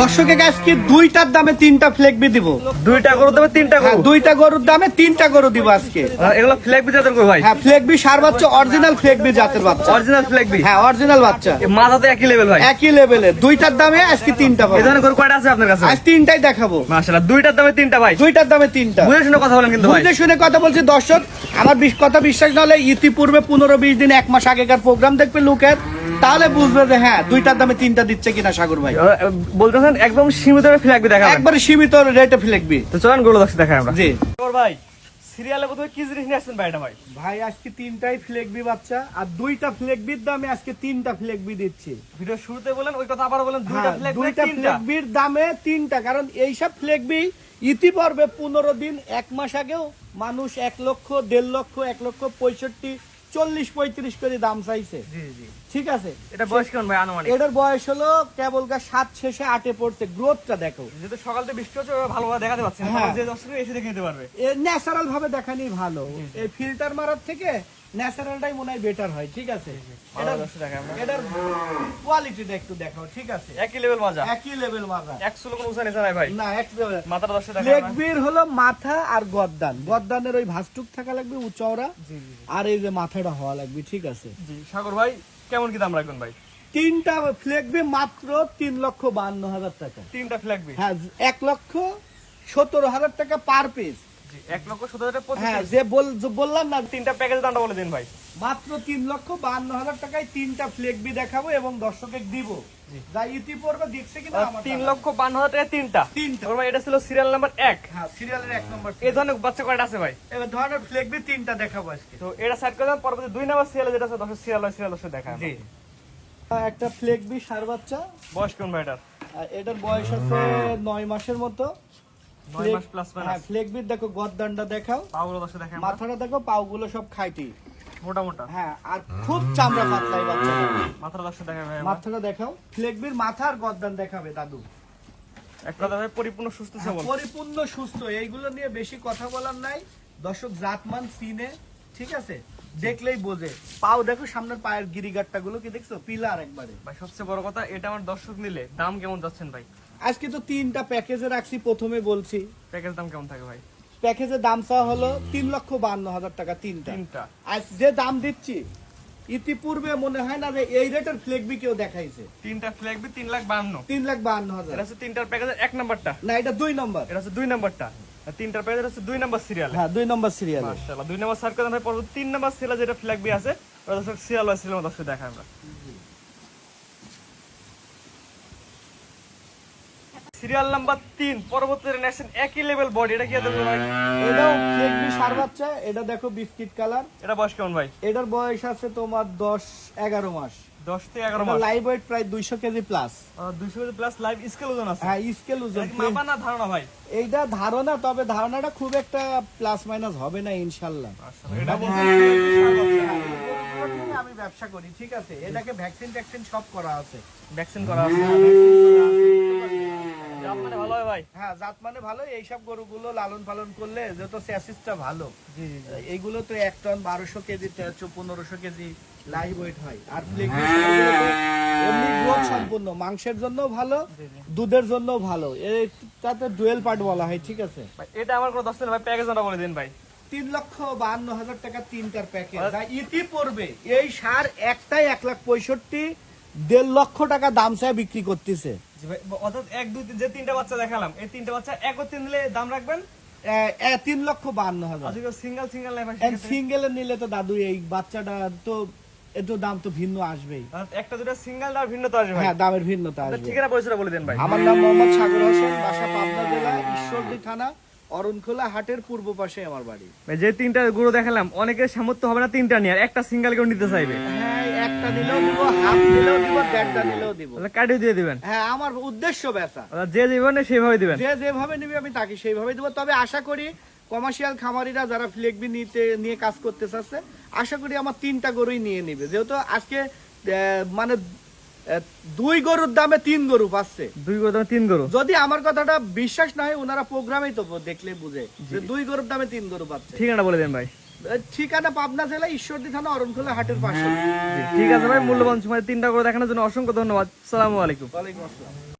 দর্শকের আজকে দুইটার দামে তিনটা ফ্লেগবি দিব। দুইটা গরুর দামে তিনটা গরু। দুইটা গরুর দামে তিনটা গরু দিব আজকে। এগুলো ফ্লেগবি জাতের গরু ভাই? হ্যাঁ, ফ্লেগবি সার বাচ্চা, অরিজিনাল ফ্লেগবি জাতের বাচ্চা। অরিজিনাল ফ্লেগবি? হ্যাঁ, অরিজিনাল বাচ্চা। মাথা তো একই লেভেল ভাই? একই লেভেলে। দুইটার দামে আজকে তিনটা পাবো। এই ধরনের গরু কয়টা আছে আপনার কাছে? আজ তিনটাই দেখাবো। মাশাআল্লাহ, দুইটার দামে তিনটা ভাই? দুইটার দামে তিনটা। বুঝে শুনে কথা বলেন কিন্তু ভাই। বুঝে শুনে কথা বলছি দর্শক। আমার কথা বিশ্বাস না হলে ইতিপূর্বে 15-20 দিন 1 মাস আগেকার প্রোগ্রাম দেখবে লোকের, তাহলে বুঝবে যে হ্যাঁ দুইটার দামে তিনটা দিচ্ছে কিনা সাগর ভাই। বলতেছেন একদম সীমিত ফ্লেগবি দেখাবেন? একবারে সীমিত রেটে ফ্লেগবি। তো চলেন গরু দর্শক দেখাই আমরা। জি সাগর ভাই, সিরিয়ালে প্রথমে কি জিনিস নিয়ে আসছেন ভাই? এটা ভাই ভাই আজকে তিনটাই ফ্লেগবি বাচ্চা, আর দুইটা ফ্লেগবির দামে আজকে তিনটা ফ্লেগবি দিচ্ছি। ভিডিও শুরুতে বলেন, ওই কথা আবার বলেন, দুইটা হ্যাঁ, ফ্লেগবি দুইটা তিনটা। ফ্লেগবির দামে তিনটা, কারণ এইসব ফ্লেগবি ইতিপূর্বে 15 দিন 1 মাস আগেও মানুষ 1 লক্ষ, 1.5 লক্ষ, 1 লক্ষ 65, 40, 35 করে দাম চাইছে। জি জি। ঠিক আছে, এটা বয়স কেমন ভাই আনুমানিক? এটার বয়স হলো কেবল 7 শেষে 8-এ পড়ছে। গ্রোথটা দেখো, যেহেতু সকাল থেকে বৃষ্টি হচ্ছে ভালোভাবে দেখাতে পাচ্ছেন, হ্যাঁ। যে দর্শক এসে দেখে নিতে পারবে। এ ন্যাচারাল ভাবে দেখানি ভালো। এই ফিল্টার মারার থেকে ন্যাচারালটাই মনে হয় বেটার হয়। ঠিক আছে, ভালো দর্শক দেখাই আমরা। এটার কোয়ালিটিটা একটু দেখাও। ঠিক আছে, একই লেভেল মাজা, একই লেভেল মাজা, 100 কোনো উঁচা নিচা নাই ভাই। না এক লেভেল। মাথাটা দর্শক দেখাই আমরা। লেগবির হলো মাথা আর গদ্দান। গদ্দানের ওই ভাঁজটুক থাকা লাগবে উঁচওড়া, জি জি আর এই যে মাথাটা হওয়া লাগবে। ঠিক আছে, জি। সাগর ভাই কেমন কি দাম রাখবেন ভাই? তিনটা ফ্লেগবি মাত্র 3,52,000 টাকা। তিনটা ফ্লেগবি? হ্যাঁ, 1,17,000 টাকা পার পিস। জি, 1,17,000 টাকা প্রতি হ্যাঁ, piece। যে বললাম না, তিনটা প্যাকেজের দামটা বলে দিন ভাই। মাত্র 3,52,000 টাকায় তিনটা ফ্লেগবি দেখাবো এবং দর্শকের দিব। যা ইতিপূর্বে দেখছে কিনা আমার 3,52,000 টাকা তিনটা। তিনটা। সাগর ভাই, এটা ছিল সিরিয়াল নাম্বার 1। হ্যাঁ, সিরিয়ালের 1 নম্বর। এই ধরনের বাচ্চা কয়টা আছে ভাই? এবার ধরনের ফ্লেগবি তিনটা দেখাবো আজকে। তো এটা সাইড করে দেন, পরবর্তী 2 নাম্বার সিরিয়ালে যেটা আছে দর্শক সিরিয়াল দর্শক দেখায় জি, একটা ফ্লেগবি সার বাচ্চা। বয়স কোন ভাই এটার? আর এটার বয়স আছে 9 মাসের মতো। 9 মাস প্লাস হ্যাঁ, মাইনাস। ফ্লেগবির দেখো গদ্দানটা দেখাও, পাগুলো দর্শক দেখায় আমরা। মাথাটা দেখো, পাগুলো সব খাইটি। মোটা মোটা। হ্যাঁ, আর খুব চামড়া পাতলাই বাচ্চা। মাথাটা দর্শক দেখায় ভাই আমরা। মাথাটা দেখাও, ফ্লেগবির মাথা আর গদ্দান দেখাবে দাদু। এক কথা ভাই পরিপূর্ণ সুস্থ সবল। পরিপূর্ণ সুস্থ। এইগুলো নিয়ে বেশি কথা বলার নাই। দর্শক জাতমান চিনে, ঠিক আছে, দেখলেই বোঝে। পাও দেখো, সামনের পায়ের গিরিগাট্টা গুলো কি দেখছো, পিলার একবারে। ভাই সবচেয়ে বড় কথা, এটা আমার দর্শক নিলে দাম কেমন যাচ্ছেন ভাই? আজকে তো তিনটা প্যাকেজে রাখছি, প্রথমে বলছি। প্যাকেজ দাম কেমন থাকে ভাই? প্যাকেজের দাম চাওয়া হলো 3,52,000 টাকা তিনটা। তিনটা। আজ যে দাম দিচ্ছি, ইতিপূর্বে মনে হয় না যে এই রেটের ফ্লেগবি কেউ দেখাইছে। তিনটা ফ্ল্যাগবি 3,52,000। 3,52,000। এটা হচ্ছে তিনটার প্যাকেজের 1 নাম্বারটা। না, এটা 2 নম্বর। এটা হচ্ছে 2 নাম্বারটা। আর তিনটার প্যাকেজ হচ্ছে 2 নাম্বার সিরিয়াল। হ্যাঁ, 2 নম্বর সিরিয়াল। মাশাআল্লাহ, 2 নাম্বার সার্কেল ভাই, পরবর্তী 3 নাম্বার সিরিয়াল যেটা ফ্ল্যাগবি আছে ওটা দর্শক সিরিয়াল ওয়াইজ সিরিয়াল দর্শক দেখায় আমরা। সিরিয়াল নাম্বার 3 পরবর্তীতে নেশন একই লেভেল বডি। এটা কি আছে ভাই? এটাও ফ্লেগবি সার বাচ্চা। এটা দেখো বিস্কিট কালার। এটা বয়স কেমন ভাই? এটার বয়স আছে তোমার 10-11 মাস। 10 থেকে 11 মাস। লাইভ ওয়েট প্রায় 200 KG plus. 200 KG plus live scale ওজন আছে। হ্যাঁ, স্কেল ওজন। এটা কি মাপা না ধারণা ভাই? এইটা ধারণা, তবে ধারণাটা খুব একটা প্লাস মাইনাস হবে না ইনশাআল্লাহ। এটা বলছে আমি ব্যবসা করি, ঠিক আছে, এটাকে ভ্যাকসিন সব করা আছে। ভ্যাকসিন করা আছে। জাত মানে ভালো হয় ভাই? হ্যাঁ, জাত মানে ভালো। এইসব গরুগুলো লালন পালন করলে যত স্যাসিসটা ভালো। জি জি। এইগুলো তো 1 ton 1200 KG, 1500 KG live weight হয়। আর এমনি গ্রোথ সম্পূর্ণ, মাংসের জন্য ভালো, দুধের জন্য ভালো। এটাতে ডুয়েল পার্ট বলা হয়। ঠিক আছে, ভাই এটা আমার কোনো দশ দিন ভাই প্যাকেজ নাম্বার বলে দিন ভাই। 3,52,000 টাকা তিনটার প্যাকেজ। ইতিপূর্বে এই সার একটাই 1,65,000, 1.5 লক্ষ টাকা দাম চায় বিক্রি করতেছে। জি ভাই, অর্থাৎ 1 2 3 যে তিনটা বাচ্চা দেখালাম, এই তিনটা বাচ্চা একত্রে নিলে দাম রাখবেন 3,52,000। আজকে সিঙ্গেল সিঙ্গেল নাই ভাই? সিঙ্গেলে নিলে তো দাদু এই বাচ্চাটা তো একটু দাম তো ভিন্ন আসবেই। একটা দুটো সিঙ্গেল দাম ভিন্ন তো আসবে ভাই। হ্যাঁ, দামের ভিন্নতা আসবে। ঠিকানা পয়সাটা বলে দেন ভাই। আমার নাম মোহাম্মদ সাগর হোসেন, বাসা পাবনা জেলা, ঈশ্বরদী থানা, অরণখোলা হাটের পূর্ব পাশে আমার বাড়ি। ভাই যে তিনটা গরু দেখালাম, অনেকের সামর্থ্য হবে না তিনটা নিয়ে, আর একটা সিঙ্গেল কেউ নিতে চাইবে। হ্যাঁ, একটা নিলেও দিব, হাফ নিলেও দিব, 1.5টা নিলেও দিব। তাহলে কাটিয়ে দিয়ে দিবেন। হ্যাঁ, আমার উদ্দেশ্য বেচা। যে যেভাবে নেয় সেইভাবে দিবেন। যে যেভাবে নিবে আমি তাকে সেইভাবে দিব। তবে আশা করি কমার্শিয়াল খামারিরা যারা ফ্লেগবি নিয়ে কাজ করতে চাচ্ছে, আশা করি আমার তিনটা গরুই নিয়ে নিবে। যেহেতু আজকে মানে 2 গরুর দামে 3 গরু পাচ্ছে। 2 গরু দামে 3 গরু। যদি আমার কথাটা বিশ্বাস না হয়, ওনারা প্রোগ্রামেই তো দেখলে বুঝে যে 2 গরুর দামে 3 গরু পাচ্ছে। ঠিকানা বলে দেন ভাই। ঠিকানা পাবনা জেলা, ঈশ্বরদী থানা, অরণখোলা হাটের পাশে। ঠিক আছে ভাই, মূল্যবান সময় তিনটা গরু দেখানোর জন্য অসংখ্য ধন্যবাদ। আসসালামু আলাইকুম। ওয়ালাইকুম আসসালাম।